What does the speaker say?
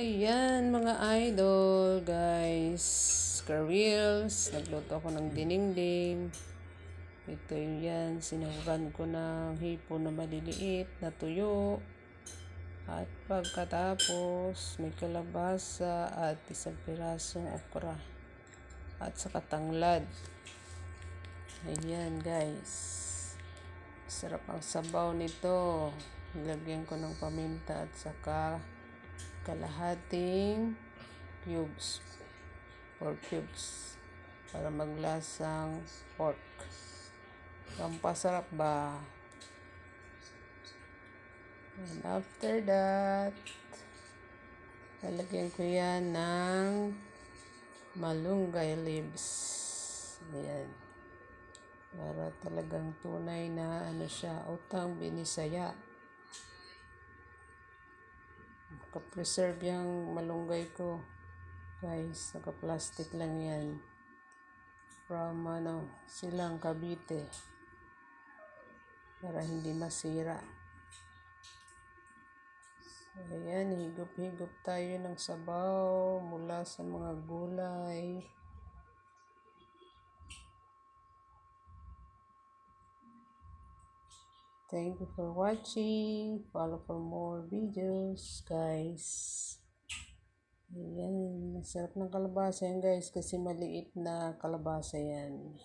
Ayan mga idol, guys. Careers, nagluto ako ng dinengdeng. Ito yan, sinugan ko ng hipon na maliliit na tuyo. At pagkatapos, may kalabasa at isang pirasong okra. At saka tanglad. Ayan guys. Sarap ang sabaw nito. Nilagyan ko ng paminta at saka kalahating cubes, 4 cubes para maglasang pork. Pampasarap ba? And after that, lalagyan ko yan ng malunggay leaves. Ayan. Para talagang tunay na siya, utang binisaya. Naka-preserve yung malunggay ko. Guys, naka-plastic lang yan. From Silang Cavite. Para hindi masira. So, ayan, higop-higop tayo ng sabaw mula sa mga gulay. Thank you for watching. Follow for more videos, guys. Ayan, masarap ng kalabasa yan guys kasi maliit na kalabasa yan.